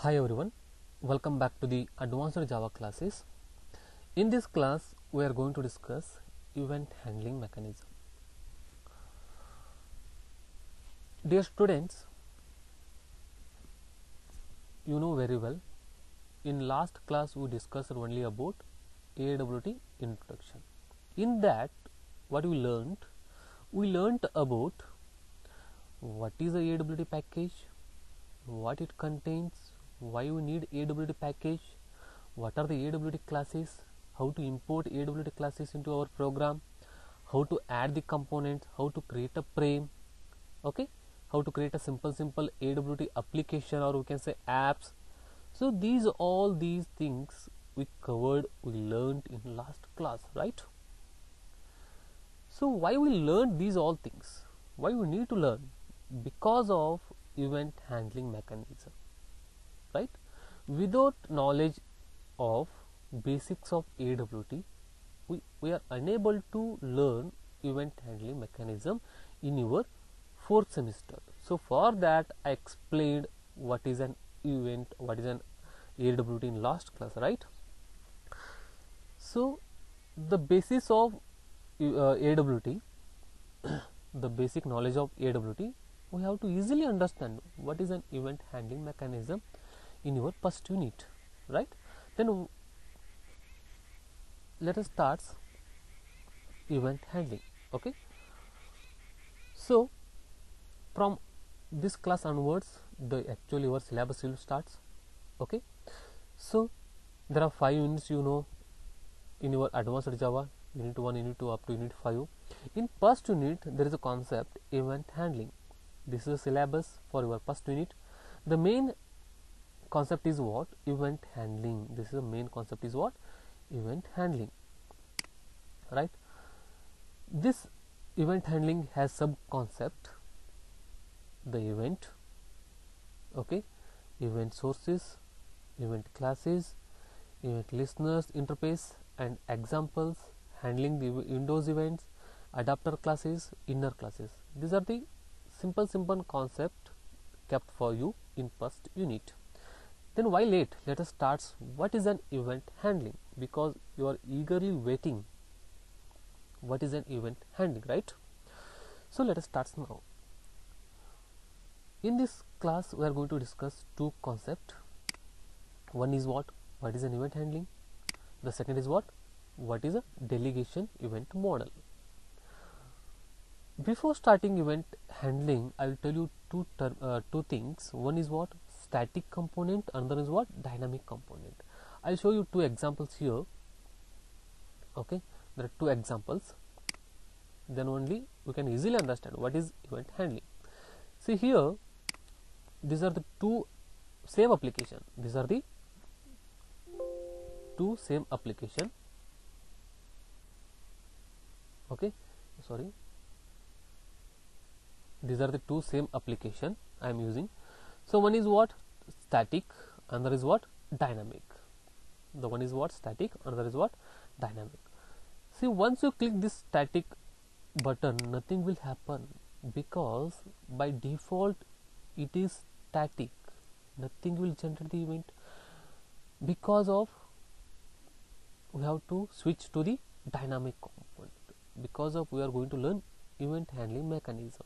Hi everyone, welcome back to the Advanced Java classes. In this class, we are going to discuss event handling mechanism. Dear students, you know very well, in last class we discussed only about AWT introduction. In that, what we learned? We learnt about what is a AWT package, what it contains, why we need AWT package, what are the AWT classes, how to import AWT classes into our program, how to add the components, how to create a frame, okay, how to create a simple AWT application, or we can say apps. So all these things we covered, we learned in last class, right? So why we learned these all things? Why we need to learn? Because of event handling mechanism, right? Without knowledge of basics of AWT, we are unable to learn event handling mechanism in your fourth semester. So for that I explained what is an event, what is an AWT in last class, right? So the basis of AWT, the basic knowledge of AWT, we have to easily understand what is an event handling mechanism in your first unit, right? Then let us start event handling. Okay, so from this class onwards, the actually your syllabus will starts. Okay, so there are 5 units, you know, in your advanced Java, unit 1, unit 2 up to unit 5. In first unit there is a concept event handling. This is a syllabus for your first unit. The main concept is what? Event handling. This is the main concept is what? Event handling, right? This event handling has sub concept: the event, okay, event sources, event classes, event listeners interface and examples, handling the Windows events, adapter classes, inner classes. These are the simple concept kept for you in first unit. Then why late? Let us start. What is an event handling? Because you are eagerly waiting. What is an event handling, right? So let us start now. In this class we are going to discuss two concepts. One is what is an event handling. The second is what is a delegation event model. Before starting event handling, I will tell you two things. One is what? Static component, another is what? Dynamic component. I will show you two examples here. Okay, there are two examples, then only we can easily understand what is event handling. See here, these are the two same application. These are the two same application. Okay, sorry, these are the two same application I am using. So one is what? Static, another is what? Dynamic. The one is what? Static, another is what? Dynamic. See, once you click this static button, nothing will happen, because by default it is static. Nothing will generate the event. Because of we have to switch to the dynamic component, because of we are going to learn event handling mechanism.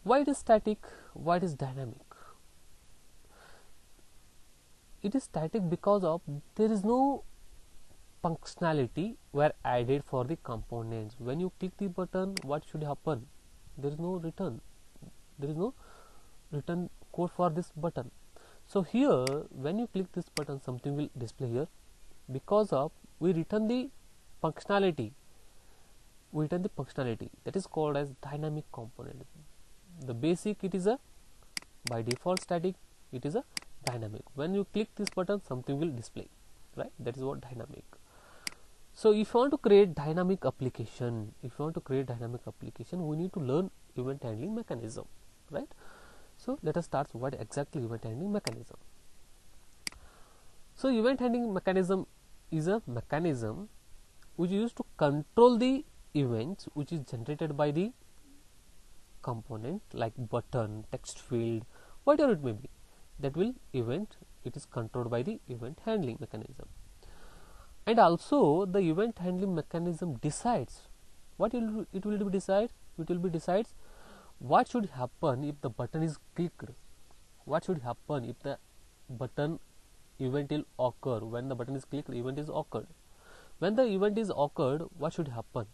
Why it is static? Why it is dynamic? It is static because of there is no functionality were added for the components. When you click the button, what should happen? There is no return. There is no return code for this button. So here, when you click this button, something will display here. Because of we return the functionality. We return the functionality that is called as dynamic component. The basic, it is a by default static. It is a dynamic. When you click this button, something will display, right? That is what dynamic. So if you want to create dynamic application, we need to learn event handling mechanism, right? So let us start what exactly event handling mechanism. So event handling mechanism is a mechanism which is used to control the events which is generated by the component, like button, text field, whatever it may be. that will event, it is controlled by the event handling mechanism. And also the event handling mechanism decides what it will be decide. It will be decides what should happen if the button is clicked. What should happen if the button event will occur? When the button is clicked, event is occurred. When the event is occurred, what should happen?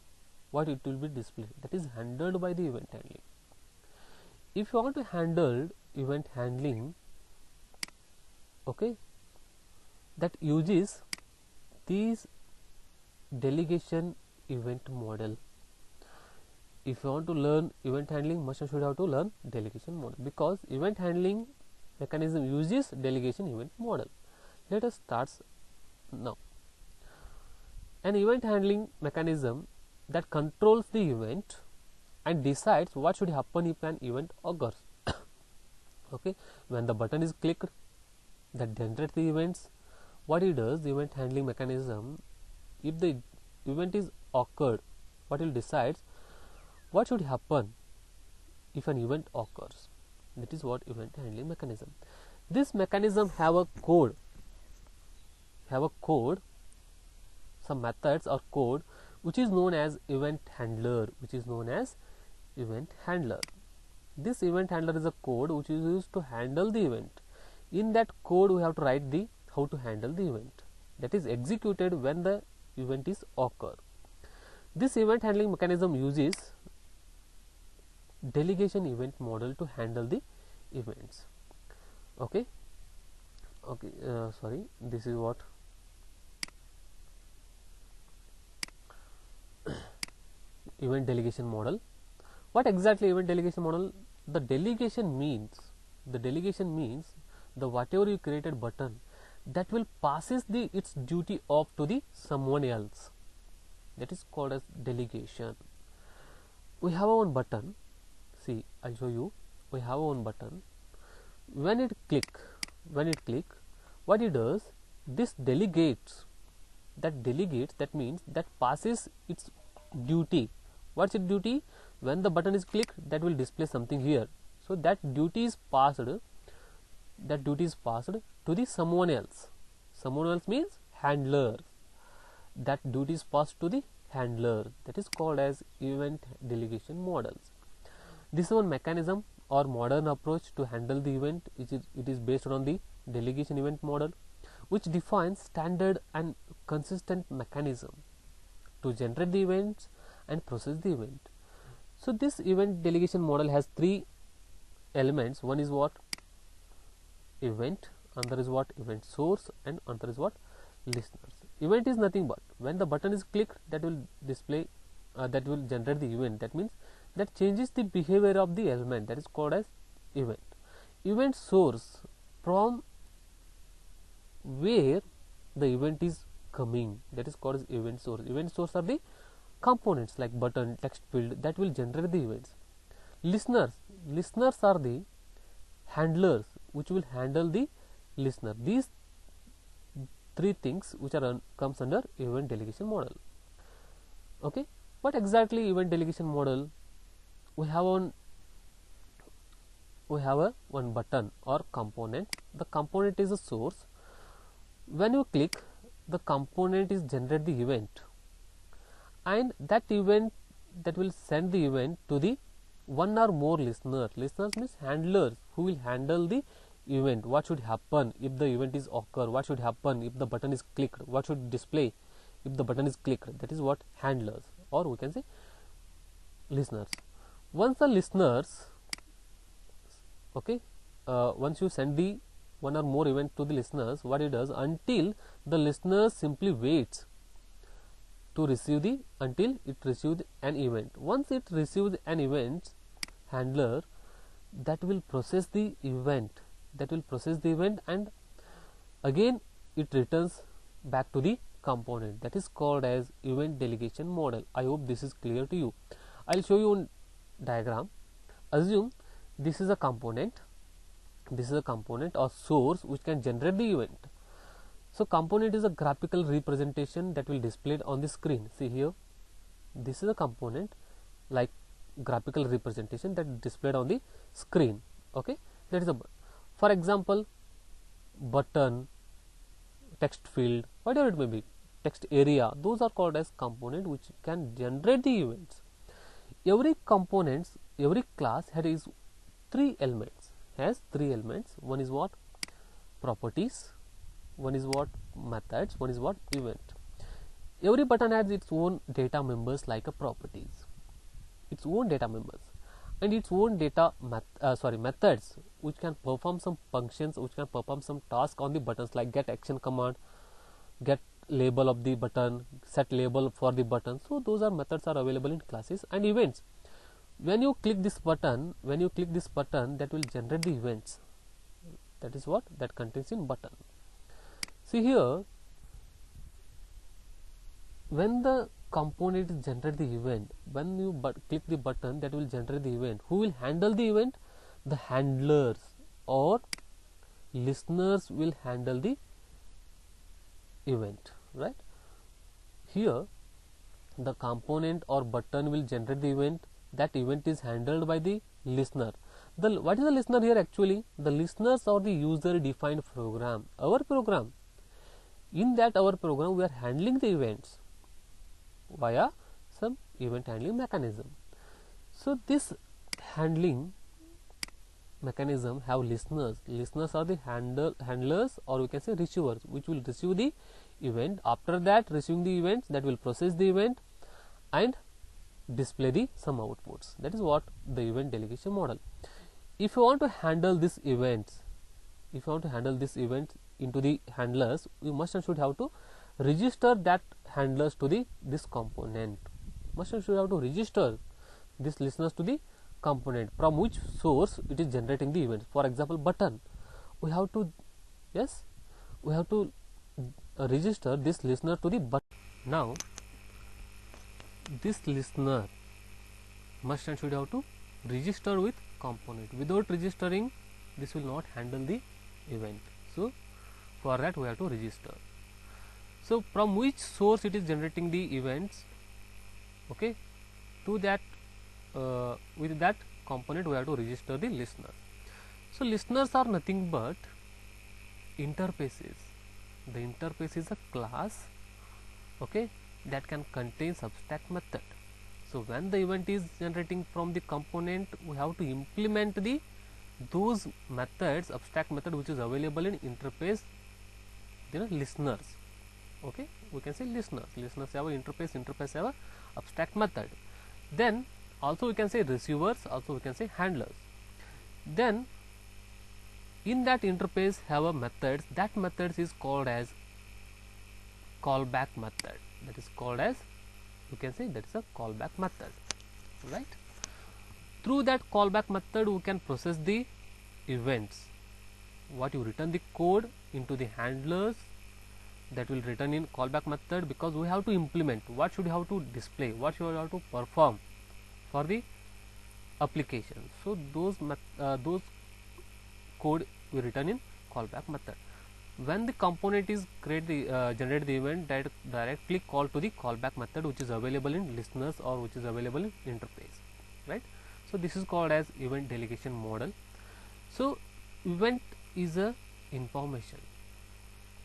What it will be displayed? That is handled by the event handling. If you want to handle event handling, okay, that uses these delegation event model. If you want to learn event handling, must should have to learn delegation model, because event handling mechanism uses delegation event model. Let us start now. An event handling mechanism that controls the event and decides what should happen if an event occurs. Okay, when the button is clicked, that generates the events. What it does, the event handling mechanism, if the event is occurred, what it decides what should happen if an event occurs. That is what event handling mechanism. This mechanism have a code, some methods or code which is known as event handler, This event handler is a code which is used to handle the event. In that code we have to write the how to handle the event that is executed when the event is occur. This event handling mechanism uses delegation event model to handle the events. Sorry, this is what event delegation model. What exactly event delegation model? The delegation means the whatever you created button that will passes its duty off to the someone else. That is called as delegation. We have one button. See, I'll show you. We have one button. When it click, what it does, this delegates. That means that passes its duty. What's its duty? When the button is clicked, that will display something here. So that duty is passed. That duty is passed to the someone else. Someone else means handler. That duty is passed to the handler. That is called as event delegation models. This is one mechanism or modern approach to handle the event. It is based on the delegation event model, which defines standard and consistent mechanism to generate the events and process the event. So this event delegation model has three elements. One is what? Event, another is what? Event source, and another is what? Listeners. Event is nothing but when the button is clicked, that will display, that will generate the event. That means that changes the behavior of the element. That is called as event. Event source, from where the event is coming, that is called as event source. Event source are the components like button, text field that will generate the events. Listeners are the handlers which will handle the listener. These three things which are comes under event delegation model. Okay, what exactly event delegation model? We have one button or component. The component is a source. When you click, the component is generate the event, and that event that will send the event to the one or more listeners. Listeners means handlers who will handle the event. What should happen if the event is occur? What should happen if the button is clicked? What should display if the button is clicked? That is what handlers, or we can say listeners. Once the listeners, once you send the one or more event to the listeners, what it does, until the listener simply waits to receive until it receives an event. Once it receives an event, handler that will process the event, and again it returns back to the component. That is called as event delegation model. I hope this is clear to you. I will show you a diagram. Assume this is a component or source which can generate the event. So component is a graphical representation that will display on the screen. See here, this is a component like graphical representation that is displayed on the screen. Okay, that is a For example, button, text field, whatever it may be, text area, those are called as component which can generate the events. Every components, every class has three elements. One is what? Properties. One is what? Methods. One is what? Event. Every button has its own data members like a properties, its own data members, and its own methods which can perform some functions, which can perform some task on the buttons like get action command, get label of the button, set label for the button. So those are methods are available in classes. And events, when you click this button, that will generate the events. That is what that contains in button. See here, when the component is generate the event, when you click the button, that will generate the event. Who will handle the event? The handlers or listeners will handle the event, right? Here the component or button will generate the event. That event is handled by the listener. What is the listener here? Actually, the listeners are the user defined program, our program. In that our program, we are handling the events via some event handling mechanism. So this handling mechanism have listeners. Listeners are the handlers, or we can say receivers, which will receive the event. After that, receiving the events, that will process the event and display the some outputs. That is what the event delegation model. If you want to handle these events, into the handlers, you must and should have to register that handlers to this component. Must and should have to register this listeners to the component from which source it is generating the events. For example, button, we have to register this listener to the button. Now this listener must and should have to register with component. Without registering, this will not handle the event. So for that we have to register. So from which source it is generating the events, okay, to that with that component we have to register the listener. So listeners are nothing but interfaces. The interface is a class, okay, that can contain subtract method. So when the event is generating from the component, we have to implement those methods, abstract method which is available in interface, listeners. Okay, we can say listeners have a interface have a abstract method. Then also we can say receivers, also we can say handlers. Then in that interface have a methods. That methods is called as callback method. That is called as, you can say, that is a callback method, right? Through that callback method we can process the events. What you return the code into the handlers, that will return in callback method, because we have to implement what should have to display, what should have to perform for the application. So those code we return in callback method. When the component is generate the event, that directly call to the callback method which is available in listeners or which is available in interface, right? So this is called as event delegation model. So event is a information.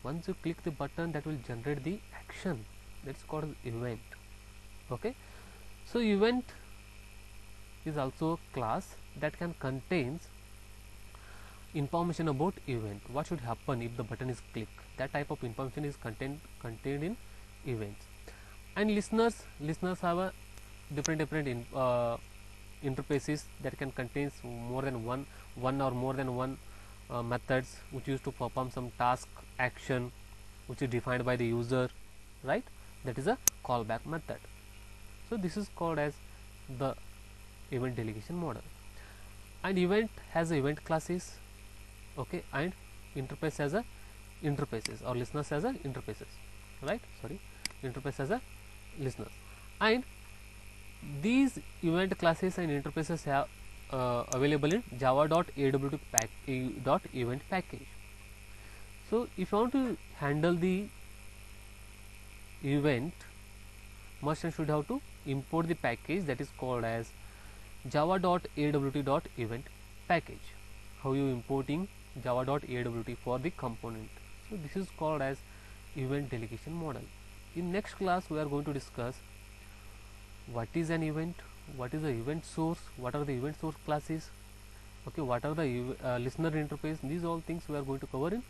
Once you click the button, that will generate the action, that's called event. Okay, so event is also a class that can contains information about event. What should happen if the button is clicked? That type of information is contained in events. And listeners have a different interfaces that can contain more than one or more than one methods which used to perform some task action which is defined by the user, right? That is a callback method. So this is called as the event delegation model. And event has event classes, okay, and interface has a interfaces, or listeners has a interfaces, right? Interface has a listeners. And these event classes and interfaces have available in java.awt.event package. So if you want to handle the event, must and should have to import the package that is called as java.awt.event package. How you importing java.awt for the component. So this is called as event delegation model. In next class we are going to discuss what is an event, what is the event source, what are the event source classes, okay, what are the listener interface. These all things we are going to cover in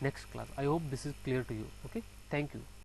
next class. I hope this is clear to you. Okay, thank you.